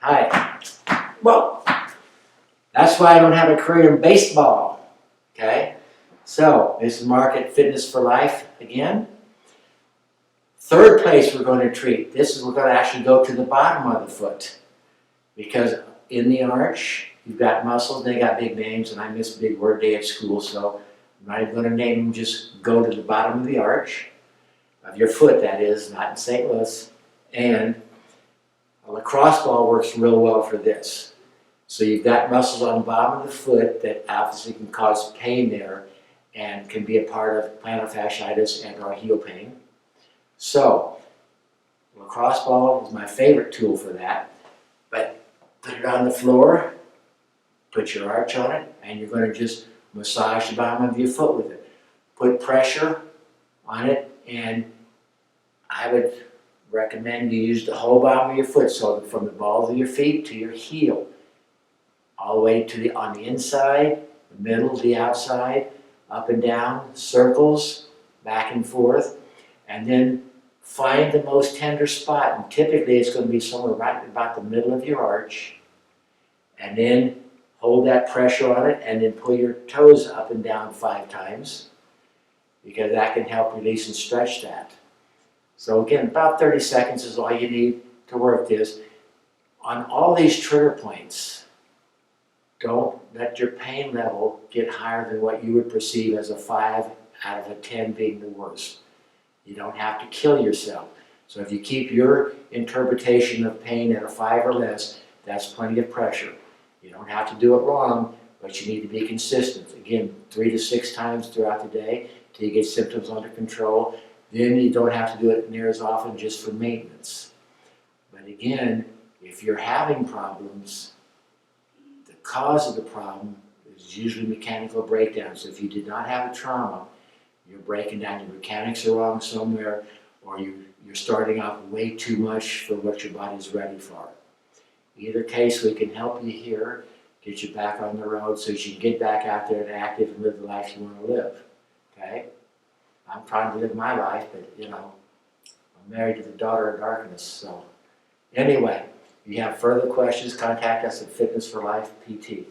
Hi. Well, that's why I don't have a career in baseball. Okay? So, this is Mark at Fitness for Life again. Third place we're going to treat. We're going to actually go to the bottom of the foot. Because in the arch, you've got muscles, they got big names, and I missed big word day at school, so I'm not even going to name them, just go to the bottom of the arch, of your foot that is, not in St. Louis. And a lacrosse ball works real well for this. So you've got muscles on the bottom of the foot that obviously can cause pain there and can be a part of plantar fasciitis and or heel pain. So, lacrosse ball is my favorite tool for that. But put it on the floor, put your arch on it, and you're going to just massage the bottom of your foot with it. Put pressure on it, and I would recommend you use the whole bottom of your foot, so from the balls of your feet to your heel, all the way to on the inside, the middle, the outside, up and down, circles, back and forth, and then find the most tender spot, and typically it's going to be somewhere right about the middle of your arch, and then hold that pressure on it, and then pull your toes up and down 5 times, because that can help release and stretch that. So again, about 30 seconds is all you need to work this. On all these trigger points, don't let your pain level get higher than what you would perceive as a 5 out of a 10 being the worst. You don't have to kill yourself. So if you keep your interpretation of pain at a 5 or less, that's plenty of pressure. You don't have to do it wrong, but you need to be consistent. Again, 3 to 6 times throughout the day till you get symptoms under control. Then you don't have to do it near as often, just for maintenance. But again, if you're having problems, the cause of the problem is usually mechanical breakdown. So if you did not have a trauma, you're breaking down, your mechanics are wrong somewhere, or you're starting off way too much for what your body's ready for. Either case, we can help you here, get you back on the road so you can get back out there and active and live the life you want to live. Okay? I'm trying to live my life, but you know, I'm married to the daughter of darkness. So anyway, if you have further questions, contact us at Fitness for Life PT.